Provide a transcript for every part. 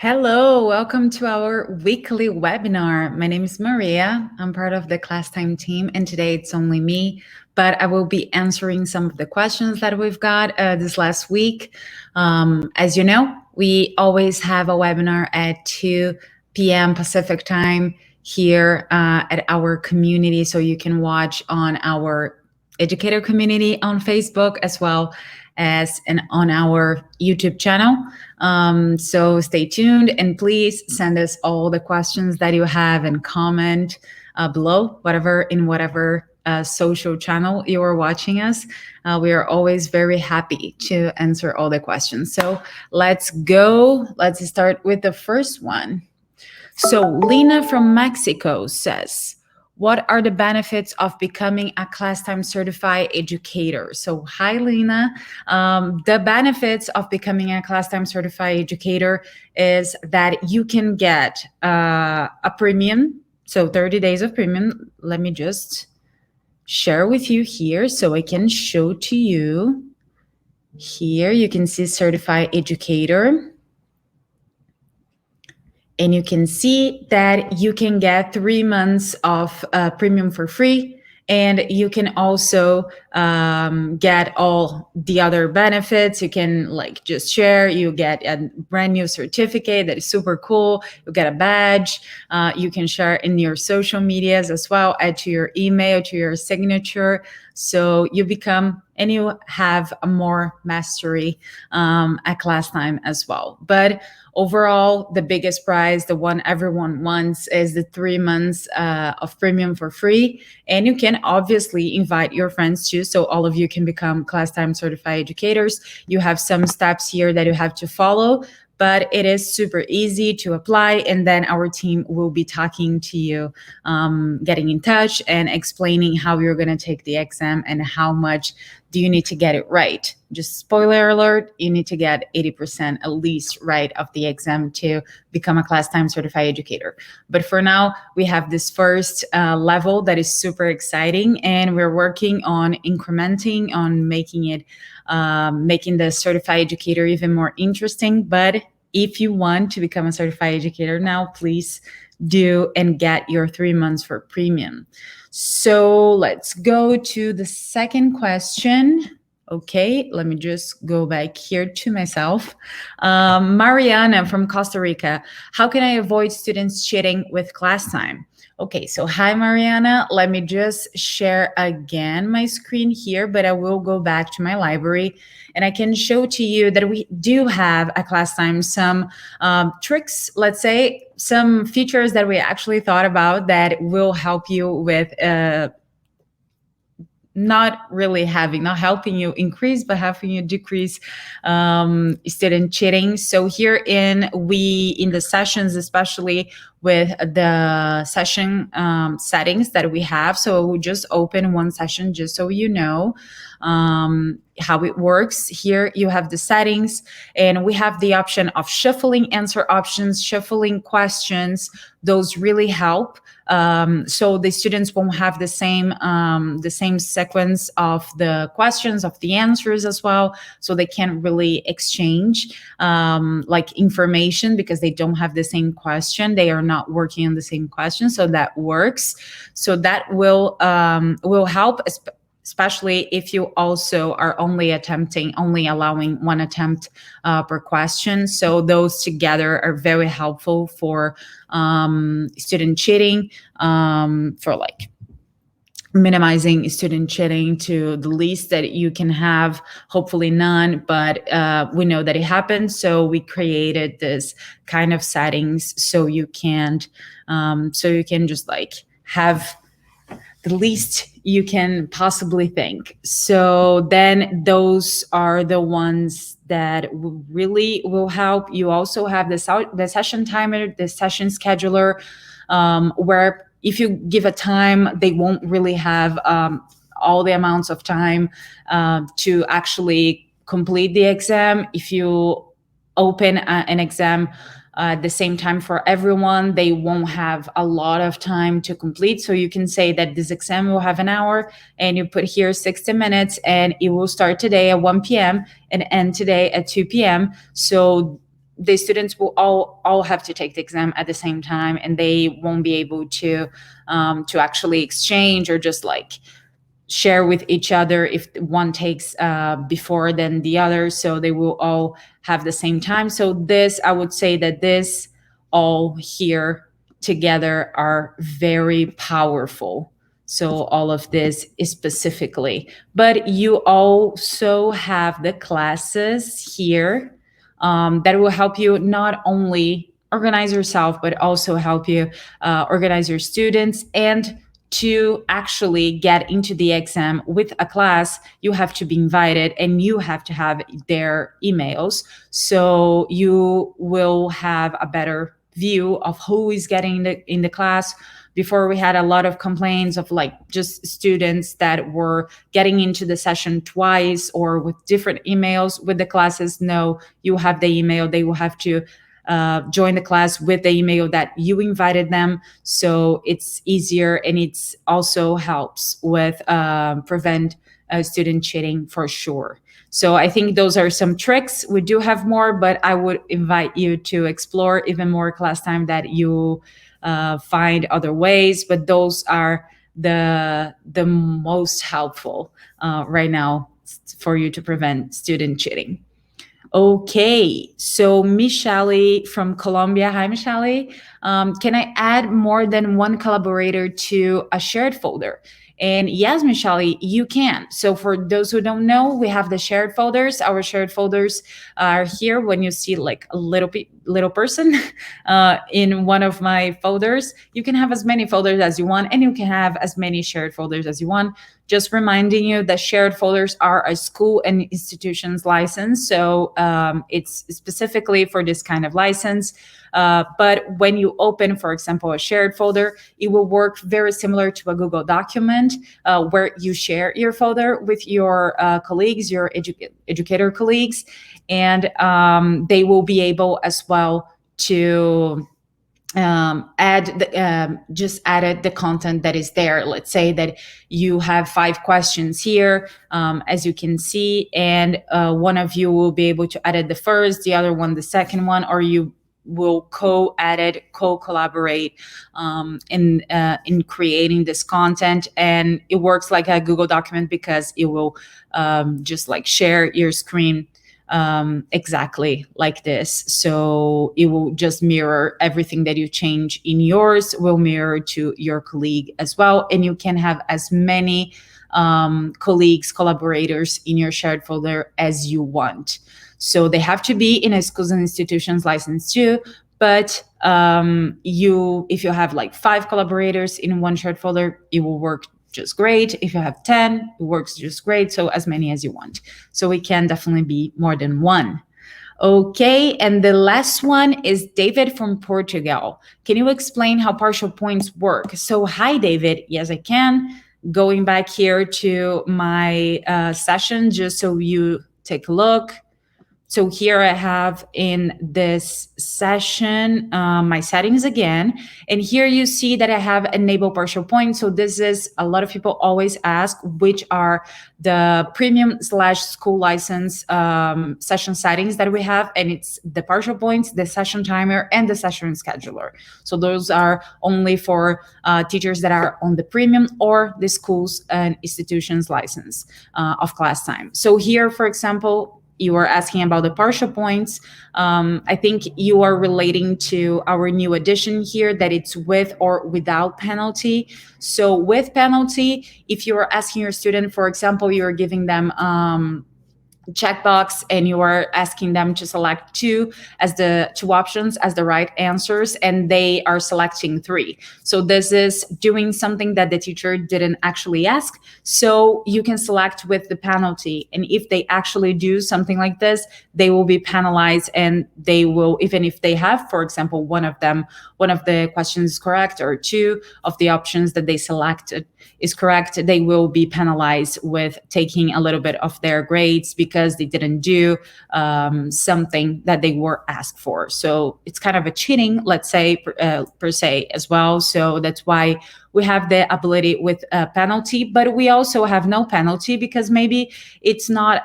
Hello, welcome to our weekly webinar. My name is Maria. I'm part of the Classtime team, and today it's only me, but I will be answering some of the questions that we've got this last week. As you know, we always have a webinar at 2 p.m. Pacific time here at our community, so you can watch on our Educator community on Facebook as well as on our YouTube channel. So stay tuned and please send us all the questions that you have and comment below, whatever social channel you are watching us. We are always very happy to answer all the questions. So let's go. Let's start with the first one. So Lena from Mexico says, what are the benefits of becoming a Classtime certified educator? So hi, Lena. The benefits of becoming a Classtime certified educator is that you can get a premium, so 30 days of premium. Let me just share with you here so I can show to you. Here you can see certified educator. And you can see that you can get 3 months of premium for free. And you can also get all the other benefits. You can just share. You get a brand new certificate that is super cool. You get a badge. You can share in your social medias as well, add to your email, to your signature. So you become and you have a more mastery at Classtime as well. But overall, the biggest prize, the one everyone wants, is the 3 months of premium for free. And you can obviously invite your friends too, so all of you can become Classtime certified educators. You have some steps here that you have to follow, but it is super easy to apply. And then our team will be talking to you, getting in touch and explaining how you're going to take the exam and how much do you need to get it right. Just spoiler alert, you need to get 80% at least right of the exam to become a Classtime certified educator. But for now, we have this first level that is super exciting, and we're working on incrementing, on making it, making the certified educator even more interesting. But if you want to become a certified educator now, please do and get your 3 months for premium. So let's go to the second question. Okay, let me just go back here to myself. Mariana from Costa Rica, how can I avoid students cheating with Classtime? Okay, so hi, Mariana. Let me just share again my screen here, but I will go back to my library and I can show to you that we do have at Classtime some tricks, let's say, some features that we actually thought about that will help you with not helping you increase, but helping you decrease student cheating. So here in the sessions, especially with the session settings that we have. So we'll just open one session just so you know how it works. Here you have the settings, and we have the option of shuffling answer options, shuffling questions. Those really help. So the students won't have the same sequence of the questions, of the answers as well. So they can't really exchange information because they don't have the same question. They are not working on the same question. So that works. So that will help, especially if you also are only allowing one attempt per question. So those together are very helpful for student cheating, for minimizing student cheating to the least that you can have, hopefully none, but we know that it happens. So we created this kind of settings so you can just have the least you can possibly think. So then those are the ones that really will help. You also have the session timer, the session scheduler, where if you give a time, they won't really have all the amounts of time to actually complete the exam. If you open an exam the same time for everyone, they won't have a lot of time to complete. So you can say that this exam will have an hour, and you put here 60 minutes, and it will start today at 1 p.m. and end today at 2 p.m. So the students will all have to take the exam at the same time, and they won't be able to actually exchange or just like share with each other if one takes before than the other. So they will all have the same time. So this, I would say that this all here together are very powerful. So all of this is specifically, but you also have the classes here that will help you not only organize yourself, but also help you organize your students. And to actually get into the exam with a class, you have to be invited and you have to have their emails. So you will have a better view of who is getting in the class. Before, we had a lot of complaints of like just students that were getting into the session twice or with different emails with the classes. No, you have the email. They will have to join the class with the email that you invited them. So it's easier, and it's also helps with prevent student cheating for sure. So I think those are some tricks. We do have more, but I would invite you to explore even more class time, that you find other ways. But those are the most helpful right now for you to prevent student cheating. Okay, so Michelle from Colombia. Hi, Michelle. Can I add more than one collaborator to a shared folder? And yes, Michelle, you can. So for those who don't know, we have the shared folders. Our shared folders are here. When you see like a little person in one of my folders, you can have as many folders as you want, and you can have as many shared folders as you want. Just reminding you that shared folders are a school and institutions license. So it's specifically for this kind of license. But when you open, for example, a shared folder, it will work very similar to a Google document where you share your folder with your colleagues, your educator colleagues, and they will be able as well to just added the content that is there. Let's say that you have 5 questions here, as you can see, and one of you will be able to edit the first, the other one the second one, or you will co-edit, co-collaborate in creating this content. And it works like a Google document because it will just like share your screen exactly like this. So it will just mirror everything that you change in yours, will mirror to your colleague as well. And you can have as many colleagues, collaborators in your shared folder as you want. So they have to be in a schools and institutions license too. But if you have like 5 collaborators in one shared folder, it will work just great. If you have 10, it works just great. So as many as you want. So it can definitely be more than one. Okay, and the last one is David from Portugal. Can you explain how partial points work? So hi, David. Yes, I can. Going back here to my session, just so you take a look. So here I have in this session my settings again. And here you see that I have enable partial points. So this is, a lot of people always ask, which are the premium/school license session settings that we have. And it's the partial points, the session timer, and the session scheduler. So those are only for teachers that are on the premium or the schools and institutions license of Classtime. So here, for example, you are asking about the partial points. I think you are relating to our new addition here, that it's with or without penalty. So with penalty, if you are asking your student, for example, you're giving them checkbox and you are asking them to select two options as the right answers, and they are selecting 3. So this is doing something that the teacher didn't actually ask. So you can select with the penalty. And if they actually do something like this, they will be penalized, and they will, even if they have, for example, one of the questions is correct, or 2 of the options that they selected is correct, they will be penalized with taking a little bit of their grades because they didn't do something that they were asked for. So it's kind of a cheating, let's say, per se as well. So that's why we have the ability with a penalty, but we also have no penalty because maybe it's not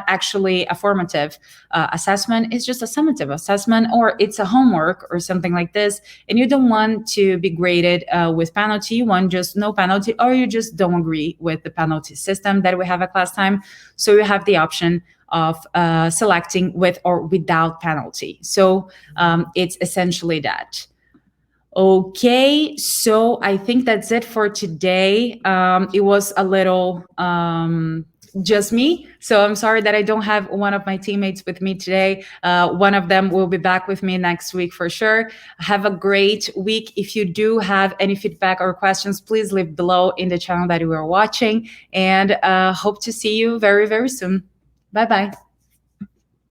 actually a formative assessment. It's just a summative assessment, or it's a homework or something like this, and you don't want to be graded with penalty. You want just no penalty, or you just don't agree with the penalty system that we have at Classtime. So you have the option of selecting with or without penalty. So it's essentially that. Okay, so I think that's it for today. It was a little just me, so I'm sorry that I don't have one of my teammates with me today. One of them will be back with me next week for sure. Have a great week. If you do have any feedback or questions, please leave below in the channel that you are watching, and hope to see you very, very soon. Bye bye.